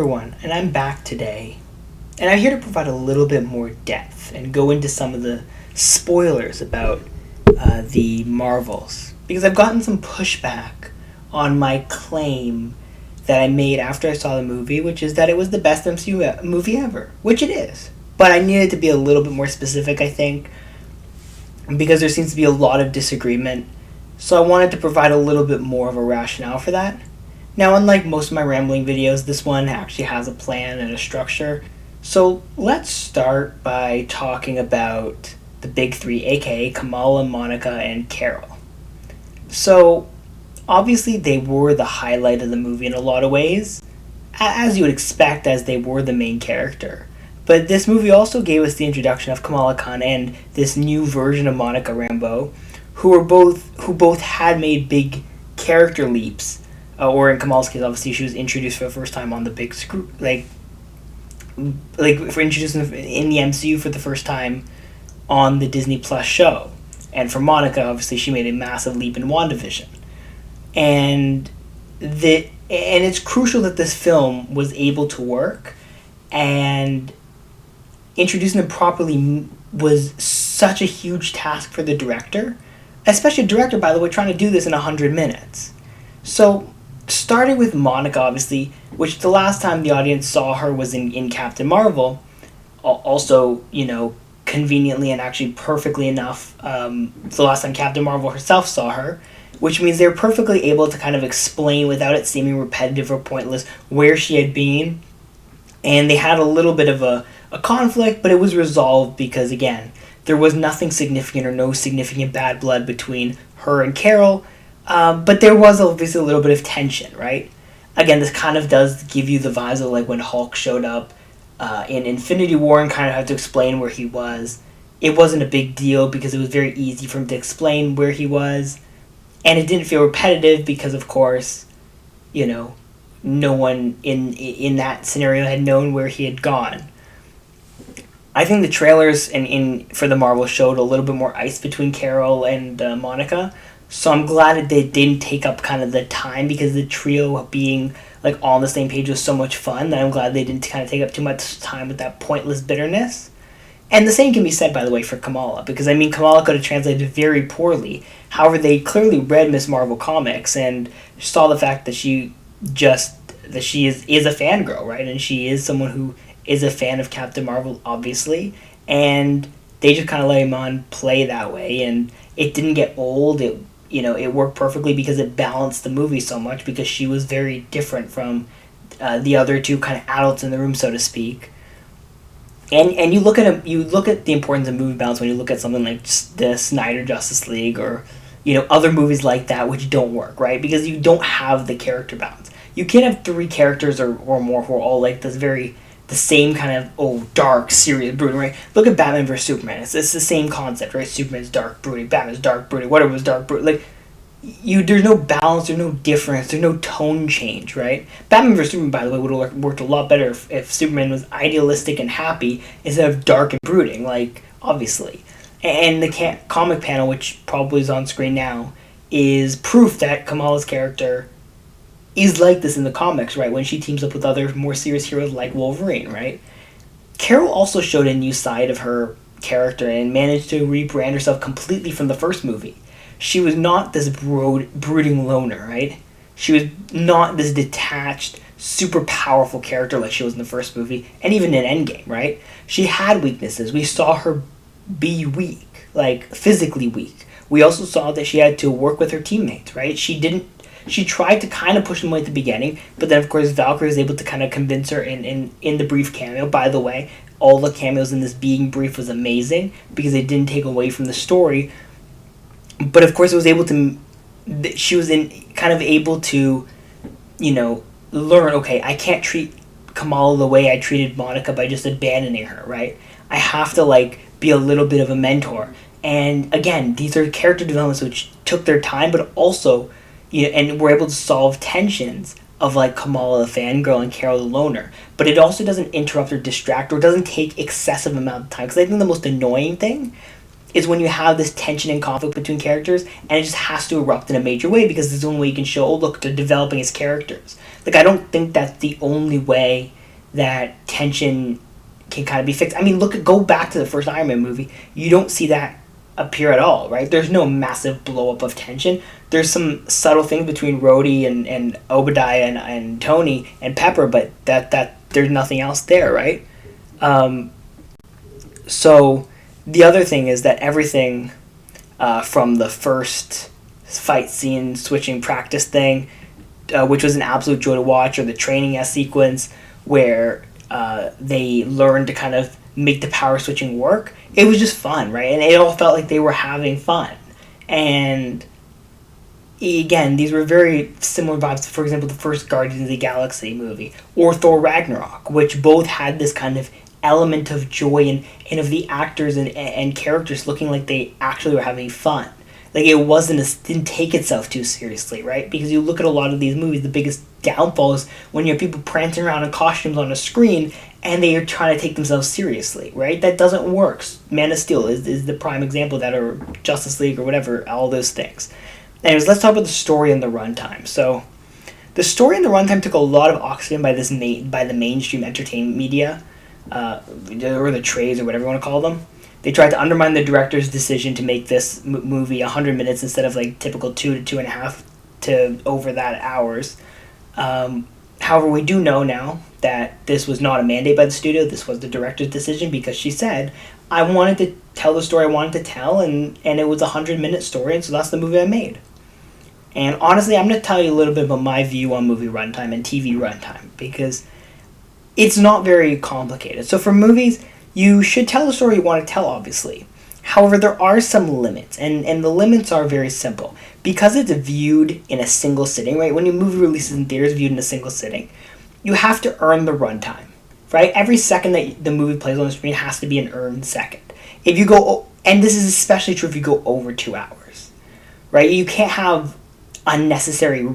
Everyone, and I'm back today, and I'm here to provide a little bit more depth and go into some of the spoilers about the Marvels because I've gotten some pushback on my claim that I made after I saw the movie, which is that it was the best MCU movie ever, which it is. But I needed to be a little bit more specific, I think, because there seems to be a lot of disagreement. So I wanted to provide a little bit more of a rationale for that. Now, unlike most of my rambling videos, this one actually has a plan and a structure. So let's start by talking about the big three, aka Kamala, Monica, and Carol. So, obviously, they were the highlight of the movie in a lot of ways, as you would expect, as they were the main character. But this movie also gave us the introduction of Kamala Khan and this new version of Monica Rambeau, who both had made big character leaps. Or in Kamal's case, obviously, she was introduced for the first time on the big screen, for introducing in the MCU for the first time on the Disney Plus show. And for Monica, obviously, she made a massive leap in WandaVision. And it's crucial that this film was able to work, and introducing them properly was such a huge task for the director, especially a director, by the way, trying to do this in 100 minutes. So, starting with Monica, obviously, which the last time the audience saw her was in Captain Marvel, also, conveniently and actually perfectly enough, the last time Captain Marvel herself saw her, which means they were perfectly able to kind of explain, without it seeming repetitive or pointless, where she had been. And they had a little bit of a conflict, but it was resolved because, again, there was nothing significant or no significant bad blood between her and Carol. But there was obviously a little bit of tension, right? Again, this kind of does give you the vibes of like when Hulk showed up in Infinity War and kind of had to explain where he was. It wasn't a big deal because it was very easy for him to explain where he was. And it didn't feel repetitive because, of course, no one in that scenario had known where he had gone. I think the trailers for the Marvel showed a little bit more ice between Carol and Monica. So I'm glad that they didn't take up kind of the time, because the trio being like all on the same page was so much fun that I'm glad they didn't kind of take up too much time with that pointless bitterness. And the same can be said, by the way, for Kamala, because Kamala could have translated very poorly. However, they clearly read Miss Marvel comics and saw the fact that she is a fangirl, right? And she is someone who is a fan of Captain Marvel, obviously. And they just kind of let him on play that way, and it didn't get old. It worked perfectly because it balanced the movie so much, because she was very different from the other two kind of adults in the room, so to speak. And you look at the importance of movie balance when you look at something like the Snyder Justice League or other movies like that, which don't work, right? Because you don't have the character balance. You can't have three characters or more who are all like the same kind of dark, serious, brooding, right? Look at Batman vs Superman. It's the same concept, right? Superman's dark, brooding. Batman's dark, brooding. Whatever was dark, brooding. Like, there's no balance, there's no difference, there's no tone change, right? Batman vs Superman, by the way, would have worked a lot better if Superman was idealistic and happy instead of dark and brooding, like, obviously. And the comic panel, which probably is on screen now, is proof that Kamala's character is like this in the comics, right? When she teams up with other more serious heroes like Wolverine, right? Carol also showed a new side of her character and managed to rebrand herself completely from the first movie. She was not this brooding loner, right? She was not this detached, super powerful character like she was in the first movie, and even in Endgame, right? She had weaknesses. We saw her be weak, like physically weak. We also saw that she had to work with her teammates, right? She tried to kind of push them away at the beginning, but then, of course, Valkyrie was able to kind of convince her in the brief cameo. By the way, all the cameos in this being brief was amazing because they didn't take away from the story. But, of course, she was able to, learn, okay, I can't treat Kamala the way I treated Monica by just abandoning her, right? I have to, be a little bit of a mentor. And, again, these are character developments which took their time, but also, and were able to solve tensions of Kamala the fangirl and Carol the loner. But it also doesn't interrupt or distract or doesn't take excessive amount of time. Because I think the most annoying thing is when you have this tension and conflict between characters, and it just has to erupt in a major way because it's the only way you can show, oh look, they're developing his characters. Like, I don't think that's the only way that tension can kind of be fixed. I mean, go back to the first Iron Man movie. You don't see that appear at all, right? There's no massive blow up of tension. There's some subtle things between Rhodey and Obadiah and Tony and Pepper, but that there's nothing else there, right? So the other thing is that everything from the first fight scene, switching practice thing, which was an absolute joy to watch, or the training S sequence where they learned to kind of make the power switching work. It was just fun, right? And it all felt like they were having fun. And again, these were very similar vibes to, for example, the first Guardians of the Galaxy movie or Thor Ragnarok, which both had this kind of element of joy and of the actors and characters looking like they actually were having fun. Like, it didn't take itself too seriously, right? Because you look at a lot of these movies, the biggest downfall is when you have people prancing around in costumes on a screen and they are trying to take themselves seriously, right? That doesn't work. Man of Steel is the prime example of that, or Justice League, or whatever, all those things. Anyways, let's talk about the story and the runtime. So, the story and the runtime took a lot of oxygen by the mainstream entertainment media, or the trades, or whatever you want to call them. They tried to undermine the director's decision to make this movie 100 minutes instead of like typical 2 to 2.5 to over that hours. However, we do know now that this was not a mandate by the studio. This was the director's decision, because she said, I wanted to tell the story I wanted to tell, and it was a 100-minute story, and so that's the movie I made. And honestly, I'm going to tell you a little bit about my view on movie runtime and TV runtime, because it's not very complicated. So for movies, you should tell the story you want to tell, obviously. However, there are some limits, and the limits are very simple. Because it's viewed in a single sitting, right? When a movie releases in theaters, viewed in a single sitting, you have to earn the runtime, right? Every second that the movie plays on the screen has to be an earned second. If you go, and this is especially true if you go over 2 hours, right? You can't have unnecessary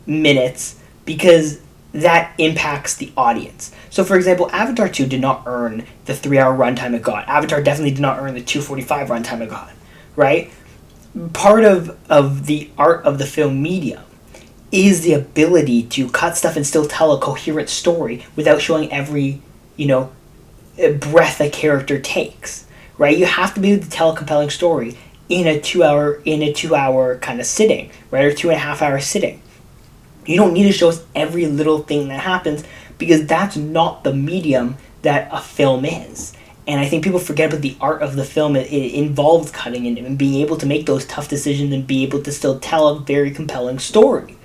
minutes, because that impacts the audience. So, for example, Avatar 2 did not earn the 3-hour runtime it got. Avatar definitely did not earn the 2:45 runtime it got, right? Part of the art of the film medium is the ability to cut stuff and still tell a coherent story without showing every, breath a character takes, right? You have to be able to tell a compelling story in a 2-hour kind of sitting, right? Or 2.5-hour sitting. You don't need to show us every little thing that happens, because that's not the medium that a film is. And I think people forget about the art of the film. It involves cutting and being able to make those tough decisions and be able to still tell a very compelling story.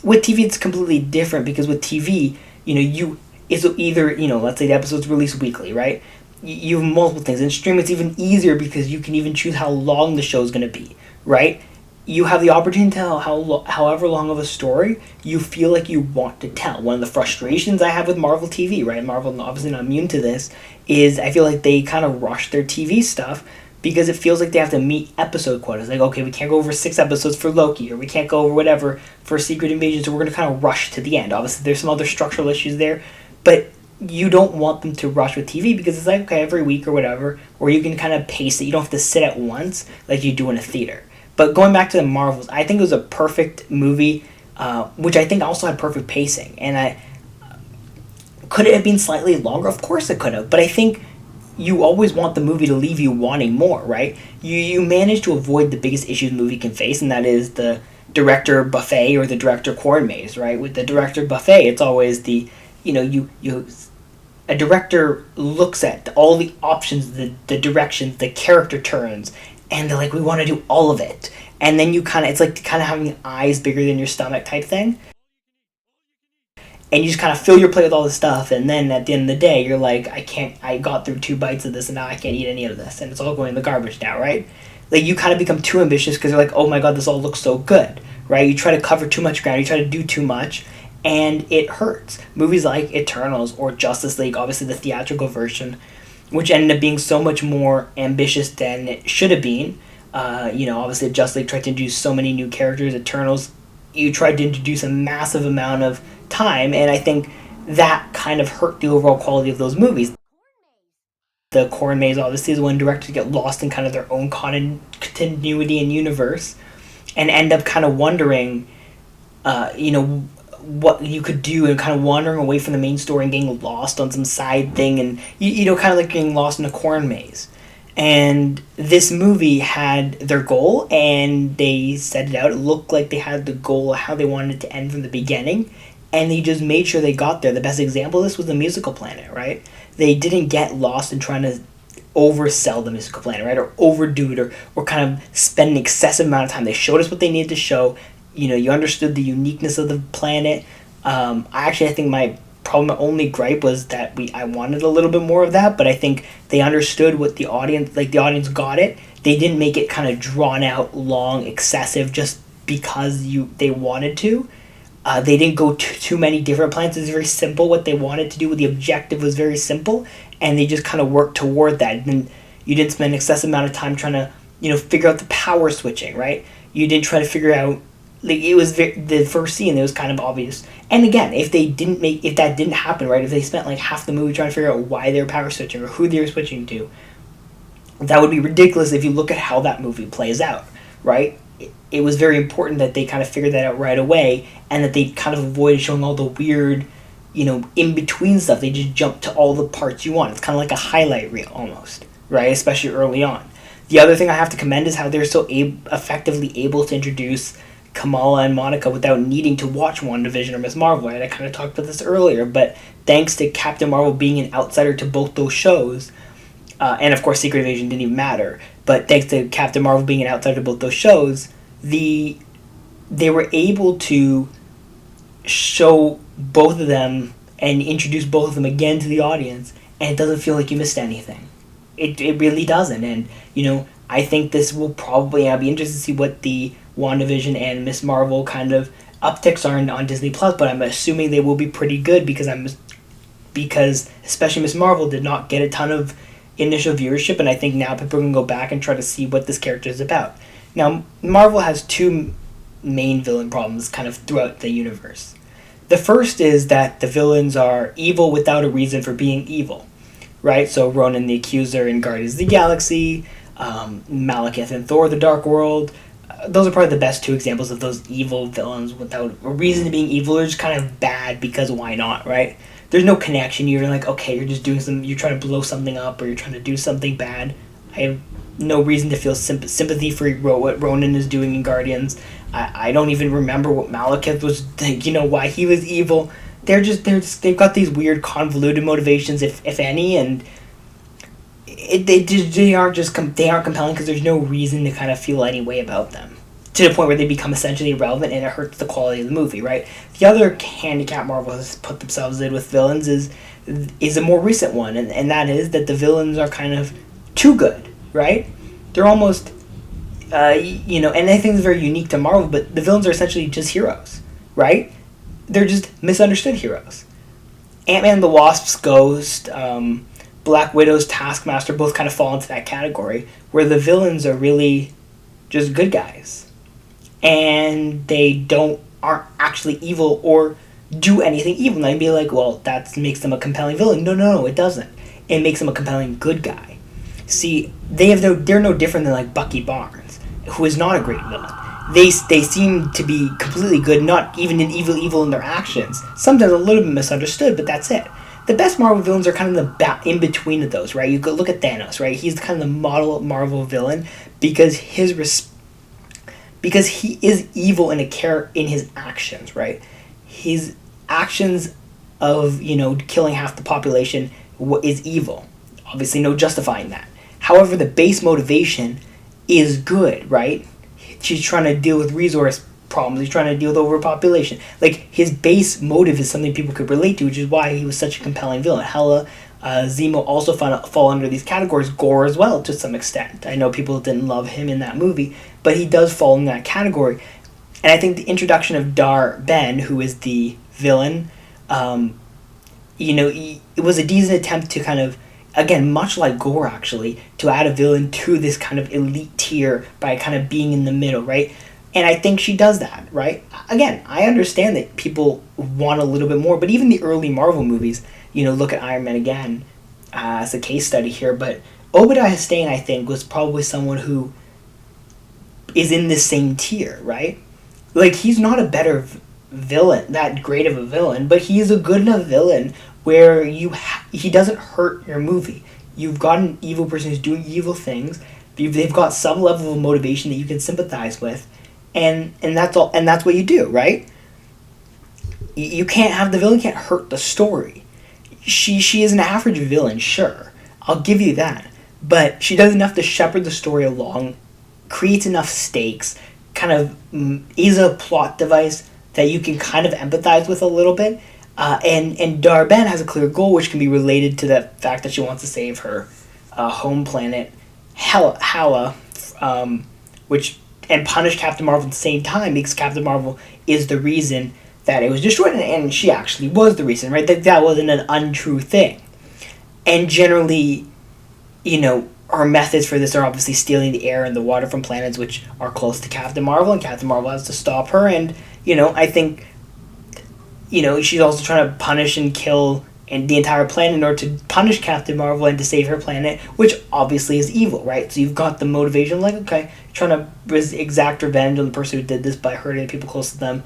With TV, it's completely different, because with TV, it's either, let's say the episode's released weekly, right? You have multiple things. In streaming, it's even easier because you can even choose how long the show's going to be, right? You have the opportunity to tell however long of a story you feel like you want to tell. One of the frustrations I have with Marvel TV, right? Marvel, obviously not immune to this, is I feel like they kind of rush their TV stuff because it feels like they have to meet episode quotas. Like, okay, we can't go over 6 episodes for Loki, or we can't go over whatever for Secret Invasion, so we're going to kind of rush to the end. Obviously, there's some other structural issues there, but you don't want them to rush with TV, because it's like, okay, every week or whatever, or you can kind of pace it. You don't have to sit at once like you do in a theater. But going back to the Marvels, I think it was a perfect movie, which I think also had perfect pacing. And could it have been slightly longer? Of course it could have. But I think you always want the movie to leave you wanting more, right? You manage to avoid the biggest issues the movie can face, and that is the director buffet or the director corn maze, right? With the director buffet, it's always the, a director looks at all the options, the directions, the character turns, and they're like, we want to do all of it. And then it's like kind of having eyes bigger than your stomach type thing. And you just kind of fill your plate with all this stuff, and then at the end of the day, you're like, I got through 2 bites of this, and now I can't eat any of this, and it's all going in the garbage now, right? Like, you kind of become too ambitious because you're like, oh my god, this all looks so good, right? You try to cover too much ground, you try to do too much, and it hurts. Movies like Eternals or Justice League, obviously the theatrical version, which ended up being so much more ambitious than it should have been. Obviously Justice League tried to introduce so many new characters. Eternals, you tried to introduce a massive amount of time, and I think that kind of hurt the overall quality of those movies. the Corn Maze obviously is when directors get lost in kind of their own continuity and universe, and end up kind of wondering, what you could do, and kind of wandering away from the main story and getting lost on some side thing, and kind of like getting lost in a corn maze. And this movie had their goal, and they set it out. It looked like they had the goal of how they wanted it to end from the beginning, and they just made sure they got there. The best example of this was the Musical Planet, right? They didn't get lost in trying to oversell the Musical Planet, right? Or overdo it, or kind of spend an excessive amount of time. They showed us what they needed to show. You understood the uniqueness of the planet. I think my only gripe was that I wanted a little bit more of that, but I think they understood what the audience got it. They didn't make it kind of drawn out, long, excessive, just because they wanted to. They didn't go to too many different planets. It's very simple what they wanted to do. The objective was very simple, and they just kind of worked toward that. And you didn't spend an excessive amount of time trying to, figure out the power switching, right? You didn't try to figure out, it was the first scene. It was kind of obvious. And again, if that didn't happen, right? If they spent like half the movie trying to figure out why they were power switching or who they were switching to, that would be ridiculous if you look at how that movie plays out, right? It was very important that they kind of figured that out right away, and that they kind of avoided showing all the weird, in between stuff. They just jumped to all the parts you want. It's kind of like a highlight reel almost, right? Especially early on. The other thing I have to commend is how they're so effectively able to introduce Kamala and Monica without needing to watch WandaVision or Ms. Marvel. Right? I kind of talked about this earlier, but thanks to Captain Marvel being an outsider to both those shows, and of course Secret Invasion didn't even matter, but thanks to Captain Marvel being an outsider to both those shows, they were able to show both of them and introduce both of them again to the audience, and it doesn't feel like you missed anything. It really doesn't. And I think this will probably, I'll be interested to see what the WandaVision and Ms. Marvel kind of upticks are on Disney Plus, but I'm assuming they will be pretty good, because especially Ms. Marvel did not get a ton of initial viewership, and I think now people can go back and try to see what this character is about. Now, Marvel has two main villain problems kind of throughout the universe. The first is that the villains are evil without a reason for being evil, right? So Ronan the Accuser in Guardians of the Galaxy, Malekith in Thor: The Dark World. Those are probably the best two examples of those evil villains without a reason to being evil. They're just kind of bad because why not, right? There's no connection. You're like, okay, you're just doing you're trying to blow something up, or you're trying to do something bad. I have no reason to feel sympathy for what Ronan is doing in Guardians. I don't even remember what Malekith was, why he was evil. They've got these weird convoluted motivations, if any, and they aren't compelling because there's no reason to kind of feel any way about them, to the point where they become essentially irrelevant, and it hurts the quality of the movie, right? The other handicap Marvel has put themselves in with villains is a more recent one, and that is that the villains are kind of too good, right? They're almost, and I think it's very unique to Marvel, but the villains are essentially just heroes, right? They're just misunderstood heroes. Ant-Man and the Wasp's Ghost, Black Widow's Taskmaster both kind of fall into that category, where the villains are really just good guys, and they aren't actually evil or do anything evil. And I'd be like, well, that makes them a compelling villain. No, it doesn't. It makes them a compelling good guy. See, they're no different than like Bucky Barnes, who is not a great villain. They seem to be completely good, not even evil in their actions. Sometimes a little bit misunderstood, but that's it. The best Marvel villains are kind of the in between of those, right? You could look at Thanos, right? He's kind of the model Marvel villain because he is evil in his actions, right? His actions of killing half the population is evil. Obviously, no justifying that. However, the base motivation is good, right? He's trying to deal with resource problems. He's trying to deal with overpopulation. Like, his base motive is something people could relate to, which is why he was such a compelling villain. Hela, Zemo also fall under these categories. Gore as well, to some extent. I know people didn't love him in that movie, but he does fall in that category. And I think the introduction of Dar Ben, who is the villain, it was a decent attempt to kind of, again, much like Gore actually, to add a villain to this kind of elite tier by kind of being in the middle, right? And I think she does that, right? Again, I understand that people want a little bit more, but even the early Marvel movies, look at Iron Man again, as a case study here, but Obadiah Stane, I think, was probably someone who is in the same tier, right? Like, he's not a better villain, that great of a villain, but he is a good enough villain where he doesn't hurt your movie. You've got an evil person who's doing evil things. They've got some level of motivation that you can sympathize with, and that's all. And that's what you do, right? You can't have the villain can't hurt the story. She is an average villain, sure, I'll give you that, but she does enough to shepherd the story along, creates enough stakes, kind of is a plot device that you can kind of empathize with a little bit. And Dar-Benn has a clear goal, which can be related to the fact that she wants to save her home planet, Hala, which and punish Captain Marvel at the same time, because Captain Marvel is the reason that it was destroyed, and she actually was the reason, right? That wasn't an untrue thing. And generally, our methods for this are obviously stealing the air and the water from planets which are close to Captain Marvel, and Captain Marvel has to stop her. And I think she's also trying to punish and kill the entire planet in order to punish Captain Marvel and to save her planet, which obviously is evil, right? So you've got the motivation, like, okay, trying to exact revenge on the person who did this by hurting the people close to them,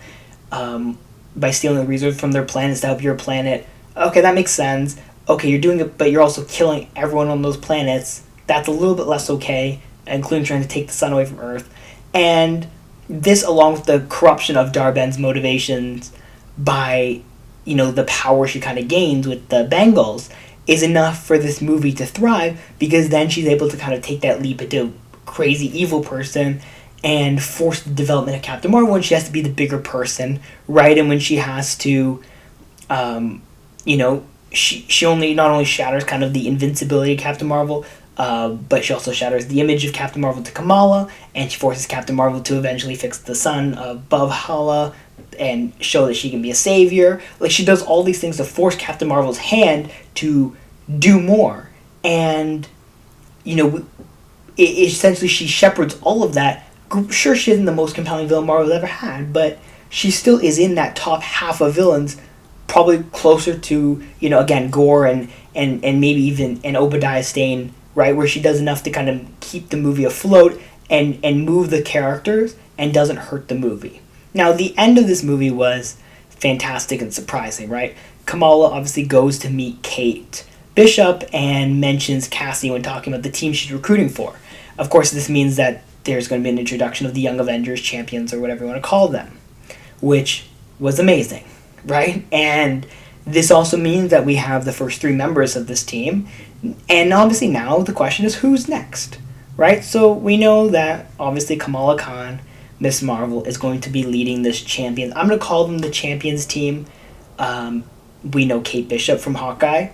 by stealing the resources from their planets to help your planet. Okay, that makes sense. Okay, you're doing it, but you're also killing everyone on those planets. That's a little bit less okay, including trying to take the sun away from Earth. And this, along with the corruption of Dar-Benn's motivations by, the power she kind of gains with the Bengals, is enough for this movie to thrive, because then she's able to kind of take that leap into crazy evil person and force the development of Captain Marvel when she has to be the bigger person, right? And when she has to, she only not only shatters kind of the invincibility of Captain Marvel, but she also shatters the image of Captain Marvel to Kamala, and she forces Captain Marvel to eventually fix the sun above Hala and show that she can be a savior. Like, she does all these things to force Captain Marvel's hand to do more. And, essentially she shepherds all of that. Sure, she isn't the most compelling villain Marvel's ever had, but she still is in that top half of villains, probably closer to, again, Gore and maybe even an Obadiah Stane, right, where she does enough to kind of keep the movie afloat and move the characters and doesn't hurt the movie. Now, the end of this movie was fantastic and surprising, right? Kamala obviously goes to meet Kate Bishop and mentions Cassie when talking about the team she's recruiting for. Of course, this means that there's going to be an introduction of the Young Avengers, champions, or whatever you want to call them, which was amazing, right? And this also means that we have the first 3 members of this team, and obviously now the question is, who's next, right? So we know that obviously Kamala Khan, Miss Marvel, is going to be leading this champions. I'm going to call them the champions team. We know Kate Bishop from Hawkeye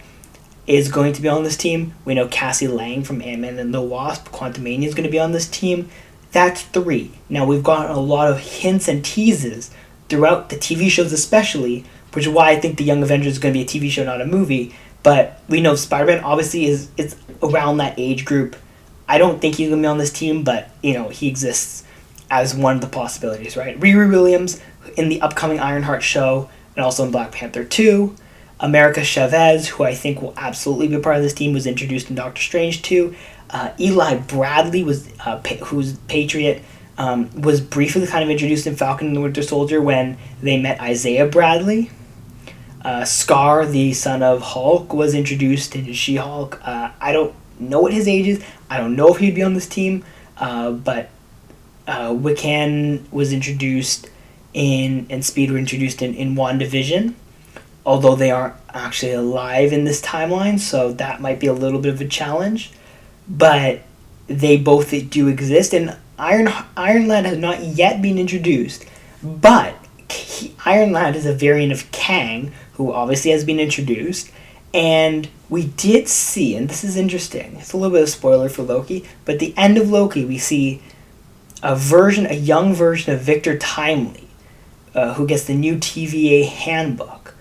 is going to be on this team. We know Cassie Lang from Ant-Man and the Wasp, Quantumania, is going to be on this team. That's 3. Now, we've got a lot of hints and teases throughout the TV shows especially, which is why I think the Young Avengers is going to be a TV show, not a movie. But we know Spider-Man obviously it's around that age group. I don't think he's going to be on this team, but, he exists as one of the possibilities, right? Riri Williams in the upcoming Ironheart show, and also in Black Panther 2. America Chavez, who I think will absolutely be a part of this team, was introduced in Doctor Strange 2. Eli Bradley, who's Patriot, was briefly kind of introduced in Falcon and the Winter Soldier when they met Isaiah Bradley. Scar, the son of Hulk, was introduced in She-Hulk. I don't know what his age is. I don't know if he'd be on this team, but Wiccan was introduced and Speed were introduced in WandaVision, although they aren't actually alive in this timeline, so that might be a little bit of a challenge. But they both do exist, and Iron Lad has not yet been introduced, but Iron Lad is a variant of Kang, who obviously has been introduced, and we did see, and this is interesting, it's a little bit of a spoiler for Loki, but at the end of Loki we see a young version of Victor Timely, who gets the new TVA handbook,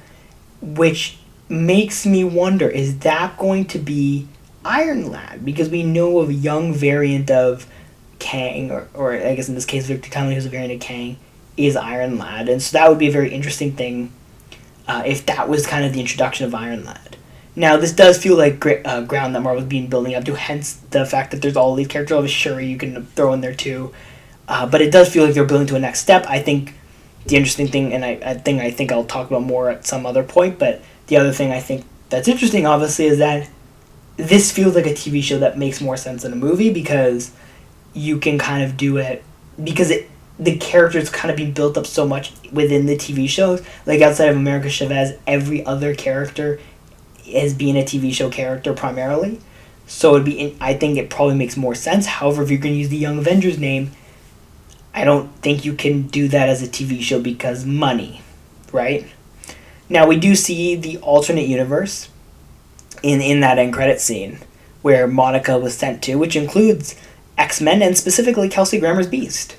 which makes me wonder, is that going to be Iron Lad? Because we know of a young variant of Kang, or I guess in this case Victor Timely, who's a variant of Kang, is Iron Lad, and so that would be a very interesting thing if that was kind of the introduction of Iron Lad. Now, this does feel like ground that Marvel's been building up to, hence the fact that there's all these characters. Obviously, Shuri you can throw in there too. But it does feel like they're building to a next step. I think the interesting thing, and I think I'll talk about more at some other point, but the other thing I think that's interesting, obviously, is that this feels like a TV show that makes more sense than a movie, because you can kind of do it, because the characters kind of being built up so much within the TV shows. Like, outside of America Chavez, every other character is being a TV show character primarily. So I think it probably makes more sense. However, if you're going to use the Young Avengers name, I don't think you can do that as a TV show because money, right? Now, we do see the alternate universe in that end credit scene where Monica was sent to, which includes X-Men and specifically Kelsey Grammer's Beast.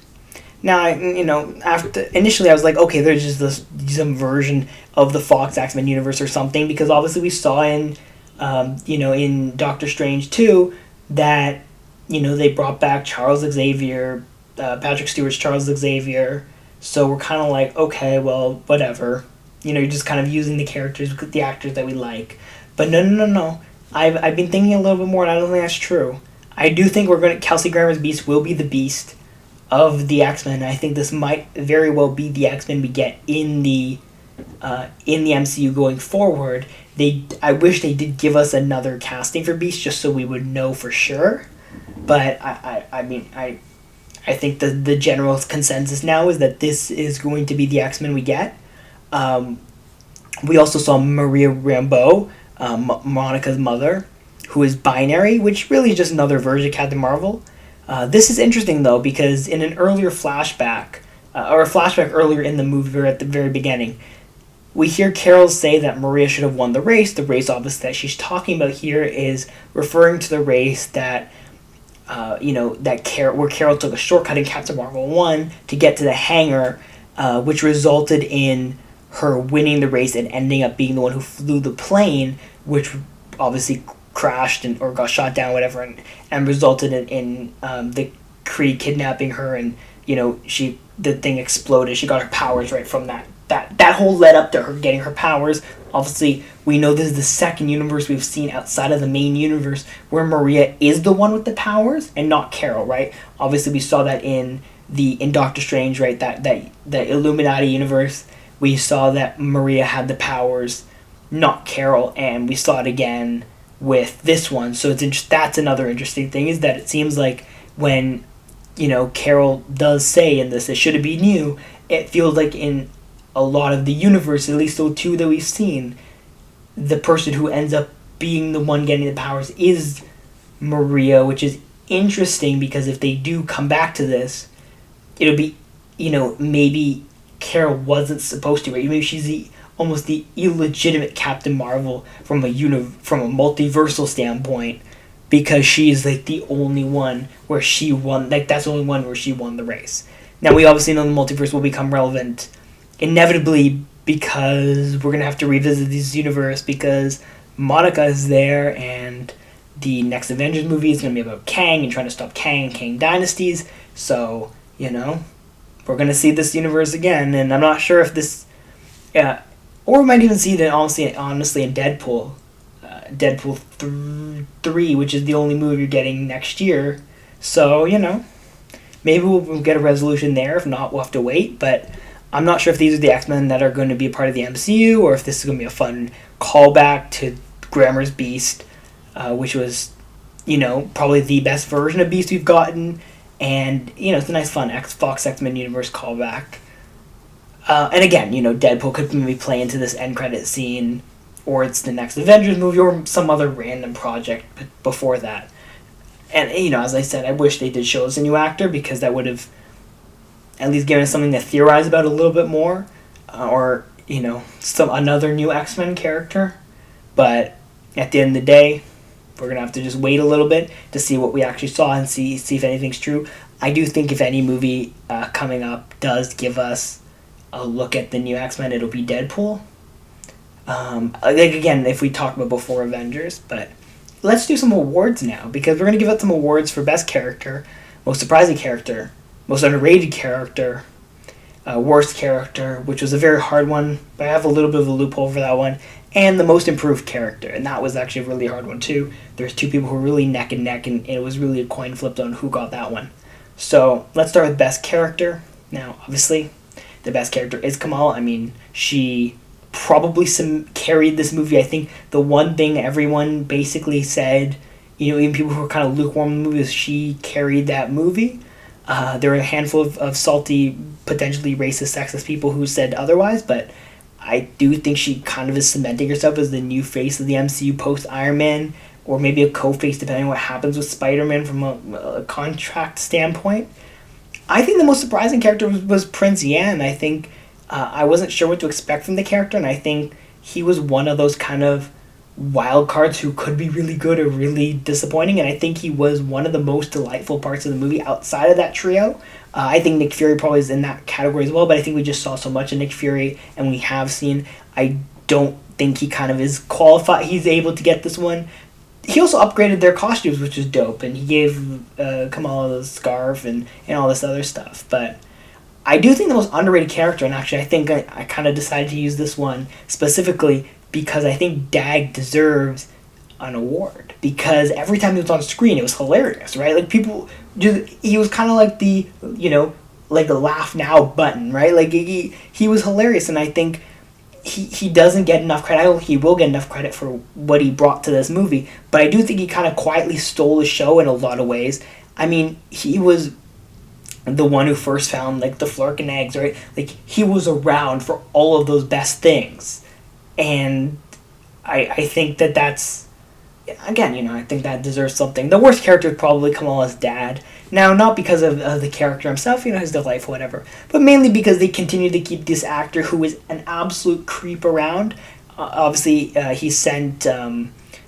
Now, after initially I was like, okay, there's just some version of the Fox X-Men universe or something, because obviously we saw in Doctor Strange 2 that, they brought back Charles Xavier, Patrick Stewart's Charles Xavier, so we're kind of like, okay, well, whatever. You're just kind of using the characters, the actors that we like. But no. I've been thinking a little bit more, and I don't think that's true. I do think Kelsey Grammer's Beast will be the Beast of the X-Men. I think this might very well be the X-Men we get in the MCU going forward. I wish they did give us another casting for Beast just so we would know for sure. But I think the general consensus now is that this is going to be the X-Men we get. We also saw Maria Rambeau, Monica's mother, who is binary, which really is just another version of Captain Marvel. This is interesting, though, because in an earlier flashback, or a flashback earlier in the movie, or at the very beginning, we hear Carol say that Maria should have won the race. The race, obviously, that she's talking about here is referring to the race that, where Carol took a shortcut in Captain Marvel 1 to get to the hangar, which resulted in her winning the race and ending up being the one who flew the plane, which obviously crashed or got shot down, whatever, and resulted in the Kree kidnapping her, and the thing exploded. She got her powers right from that whole led up to her getting her powers. Obviously, we know this is the second universe we've seen outside of the main universe where Maria is the one with the powers and not Carol, right? Obviously, we saw that in Doctor Strange, right? That the Illuminati universe, we saw that Maria had the powers, not Carol, and we saw it again with this one. So that's another interesting thing, is that it seems like when Carol does say in this, it should be new, it feels like in a lot of the universe, at least the two that we've seen, the person who ends up being the one getting the powers is Maria, which is interesting because if they do come back to this, it'll be, maybe Carol wasn't supposed to, right? Maybe she's almost the illegitimate Captain Marvel from a multiversal standpoint, because she's like the only one where she won, like that's the only one where she won the race. Now, we obviously know the multiverse will become relevant inevitably because we're going to have to revisit this universe because Monica is there, and the next Avengers movie is going to be about Kang and trying to stop Kang and Kang dynasties. So, we're going to see this universe again, and I'm not sure if this... or we might even see it honestly in Deadpool. Deadpool 3, which is the only movie you're getting next year. So, maybe we'll get a resolution there. If not, we'll have to wait. But I'm not sure if these are the X-Men that are going to be a part of the MCU, or if this is going to be a fun callback to Grammer's Beast, which was, probably the best version of Beast we've gotten. And, it's a nice fun Fox X-Men universe callback. And again, Deadpool could maybe play into this end credit scene, or it's the next Avengers movie, or some other random project before that. And, as I said, I wish they did show us a new actor, because that would have at least given us something to theorize about a little bit more. Or, another new X-Men character. But at the end of the day, we're going to have to just wait a little bit to see what we actually saw and see if anything's true. I do think if any movie coming up does give us a look at the new X-Men, it'll be Deadpool. Again, if we talk about before Avengers, but let's do some awards now, because we're going to give out some awards for best character, most surprising character, most underrated character, worst character, which was a very hard one, but I have a little bit of a loophole for that one, and the most improved character. And that was actually a really hard one, too. There's two people who were really neck and neck, and it was really a coin flipped on who got that one. So let's start with best character. Now, obviously, the best character is Kamal. I mean, she probably carried this movie. I think the one thing everyone basically said, even people who were kind of lukewarm in the movie, is she carried that movie. There were a handful of salty, potentially racist, sexist people who said otherwise, but I do think she kind of is cementing herself as the new face of the MCU post-Iron Man, or maybe a co-face depending on what happens with Spider-Man from a contract standpoint. I think the most surprising character was Prince Yan. I think I wasn't sure what to expect from the character, and I think he was one of those kind of wild cards who could be really good or really disappointing, and I think he was one of the most delightful parts of the movie outside of that trio. I think Nick Fury probably is in that category as well, but I think we just saw so much of Nick Fury, and we have seen, I don't think he kind of is qualified, he's able to get this one. He also upgraded their costumes, which is dope, and he gave Kamala the scarf and all this other stuff. But I do think the most underrated character, and actually I think I kind of decided to use this one specifically because I think Dag deserves an award. Because every time he was on screen, it was hilarious, right? Like, people just, he was kind of like the, like a laugh now button, right? Like, he was hilarious, and I think he doesn't get enough credit. I don't think he will get enough credit for what he brought to this movie, but I do think he kind of quietly stole the show in a lot of ways. I mean, he was the one who first found, like, the Flurk and eggs, right? Like, he was around for all of those best things, and I think that's, again, I think that deserves something. The worst character would probably Kamala's dad. Now, not because of the character himself, he's delightful, whatever, but mainly because they continue to keep this actor who is an absolute creep around. Obviously, he sent,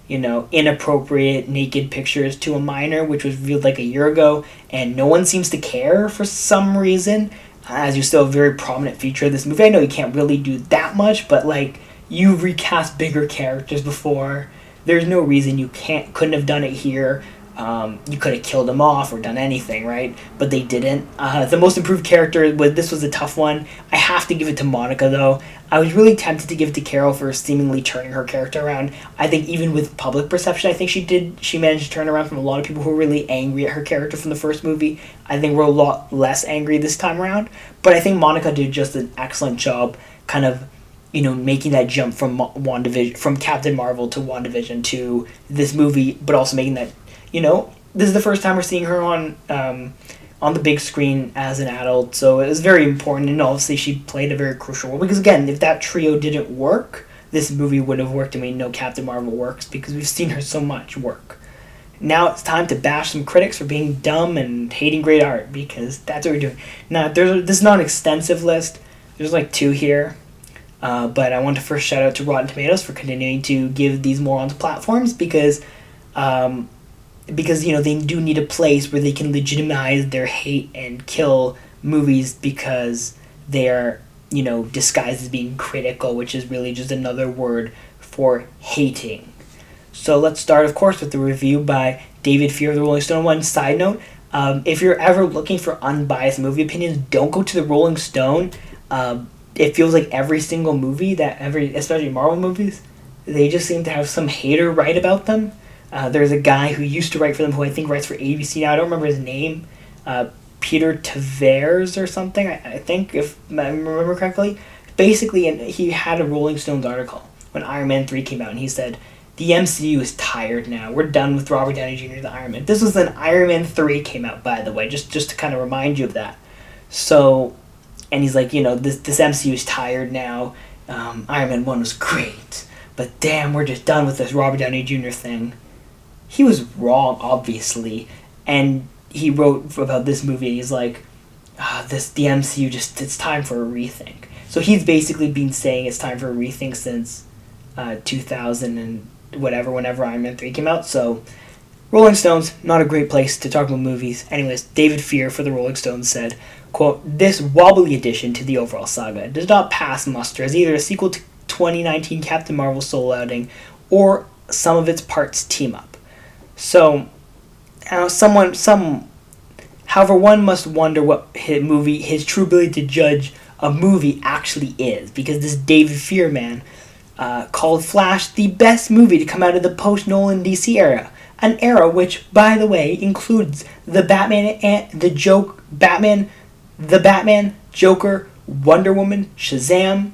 inappropriate naked pictures to a minor, which was revealed like a year ago, and no one seems to care for some reason, as you're still a very prominent feature of this movie. I know you can't really do that much, but, like, you've recast bigger characters before. There's no reason you couldn't have done it here. You could have killed him off or done anything, right? But they didn't. The most improved character, this was a tough one. I have to give it to Monica, though. I was really tempted to give it to Carol for seemingly turning her character around. I think even with public perception, I think she managed to turn around from a lot of people who were really angry at her character from the first movie. I think we're a lot less angry this time around. But I think Monica did just an excellent job kind of making that jump from WandaVision, from Captain Marvel to WandaVision to this movie, but also making that, this is the first time we're seeing her on the big screen as an adult, so it was very important, and obviously she played a very crucial role, because again, if that trio didn't work, this movie wouldn't have worked, and we know Captain Marvel works, because we've seen her so much work. Now it's time to bash some critics for being dumb and hating great art, because that's what we're doing. Now, this is not an extensive list, there's like 2 here. But I want to first shout out to Rotten Tomatoes for continuing to give these morons platforms, because they do need a place where they can legitimize their hate and kill movies because they are disguised as being critical, which is really just another word for hating. So let's start, of course, with the review by David Fear of the Rolling Stone. One side note, if you're ever looking for unbiased movie opinions, don't go to the Rolling Stone. It feels like every single movie especially Marvel movies, they just seem to have some hater write about them. There's a guy who used to write for them who I think writes for ABC now. I don't remember his name. Peter Tavares or something, I think, if I remember correctly. Basically, and he had a Rolling Stones article when Iron Man 3 came out, and he said, the MCU is tired now. We're done with Robert Downey Jr. the Iron Man. This was when Iron Man 3 came out, by the way, just to kind of remind you of that. So, and he's like, this MCU is tired now. Iron Man 1 was great, but damn, we're just done with this Robert Downey Jr. thing. He was wrong, obviously, and he wrote about this movie, and he's like, the MCU it's time for a rethink. So he's basically been saying it's time for a rethink since 2000 and whatever, whenever Iron Man 3 came out. So Rolling Stones, not a great place to talk about movies. Anyways, David Fear for the Rolling Stones said, quote, this wobbly addition to the overall saga does not pass muster as either a sequel to 2019 Captain Marvel solo outing or some of its parts team up. So, however, one must wonder what his true ability to judge a movie actually is, because this David Fear man, called Flash the best movie to come out of the post-Nolan DC era. An era which, by the way, includes the Batman, Joker, Wonder Woman, Shazam,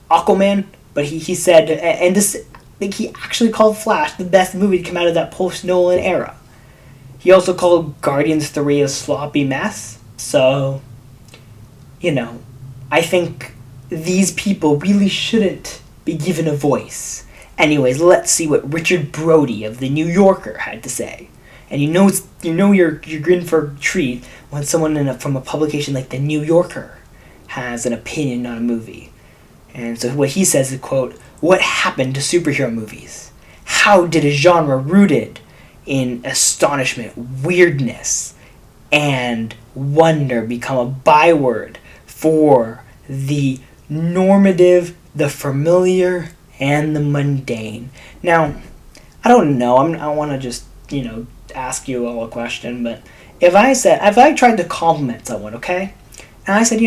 Aquaman. But he said, and this, I think he actually called Flash the best movie to come out of that post-Nolan era. He also called Guardians 3 a sloppy mess. So, I think these people really shouldn't be given a voice. Anyways, let's see what Richard Brody of The New Yorker had to say. And you're in for a treat when someone from a publication like The New Yorker has an opinion on a movie. And so what he says is, quote, "What happened to superhero movies? How did a genre rooted in astonishment, weirdness, and wonder become a byword for the normative, the familiar, and the mundane?" Now, I don't know. I want to just, ask you all a question, but if I tried to compliment someone, okay, and I said,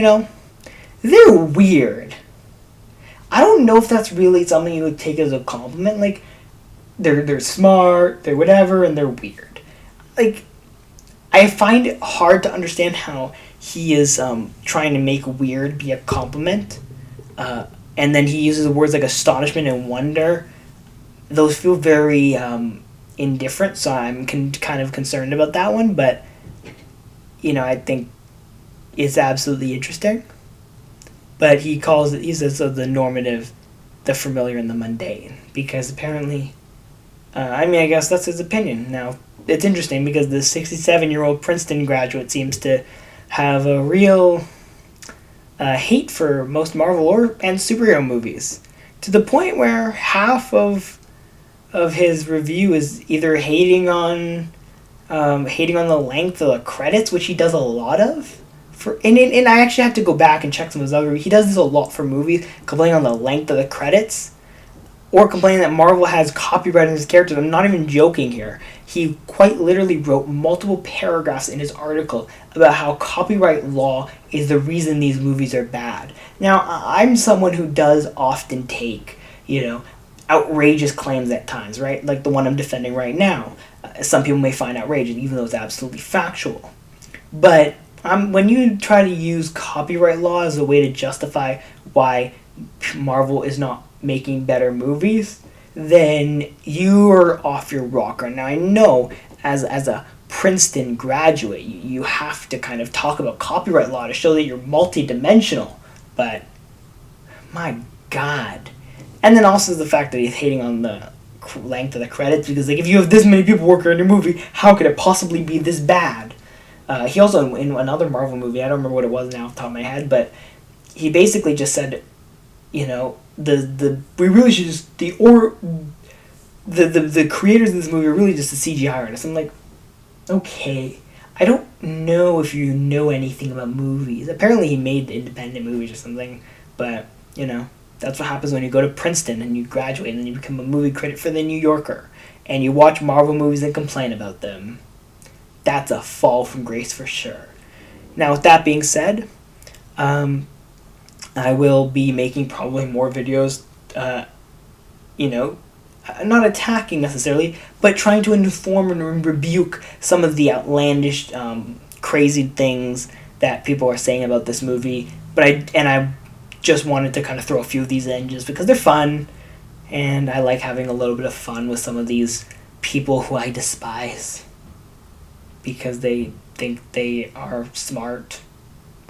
they're weird, I don't know if that's really something you would take as a compliment. Like, they're smart, they're whatever, and they're weird. Like, I find it hard to understand how he is trying to make weird be a compliment. And then he uses words like astonishment and wonder. Those feel very indifferent, so I'm kind of concerned about that one. But, I think it's absolutely interesting. But he says the normative, the familiar, and the mundane. Because apparently, I guess that's his opinion. Now, it's interesting because the 67-year-old Princeton graduate seems to have a real hate for most Marvel and superhero movies, to the point where half of his review is either hating on the length of the credits, which he does a lot of. And I actually have to go back and check some of his other reviews. He does this a lot for movies, complaining on the length of the credits, or complaining that Marvel has copyright on his characters. I'm not even joking here. He quite literally wrote multiple paragraphs in his article about how copyright law is the reason these movies are bad. Now, I'm someone who does often take, outrageous claims at times, right? Like the one I'm defending right now. Some people may find outrageous, even though it's absolutely factual. But when you try to use copyright law as a way to justify why Marvel is not making better movies, then you're off your rocker. Now, I know as a Princeton graduate, you have to kind of talk about copyright law to show that you're multidimensional, but my God. And then also the fact that he's hating on the length of the credits, because if you have this many people working on your movie, how could it possibly be this bad? He also, in another Marvel movie, I don't remember what it was now off the top of my head, but he basically just said, we really should just the creators in this movie are really just the CGI artists. I'm like, okay, I don't know if you know anything about movies. Apparently he made independent movies or something, but that's what happens when you go to Princeton and you graduate and then you become a movie critic for The New Yorker and you watch Marvel movies and complain about them. That's a fall from grace for sure. Now, with that being said, I will be making probably more videos, not attacking necessarily, but trying to inform and rebuke some of the outlandish, crazy things that people are saying about this movie. But I just wanted to kind of throw a few of these in just because they're fun, and I like having a little bit of fun with some of these people who I despise because they think they are smart,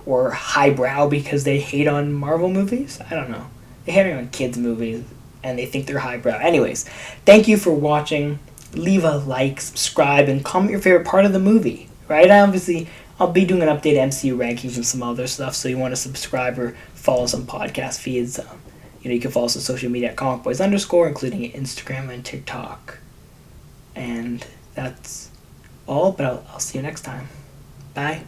or highbrow because they hate on Marvel movies. I don't know. They hate on kids' movies, and they think they're highbrow. Anyways, thank you for watching. Leave a like, subscribe, and comment your favorite part of the movie. Right? I'll be doing an update MCU rankings and some other stuff, so you want to subscribe or follow some podcast feeds. You can follow us on social media at comicboys_, including Instagram and TikTok. And that's all, but I'll see you next time. Bye.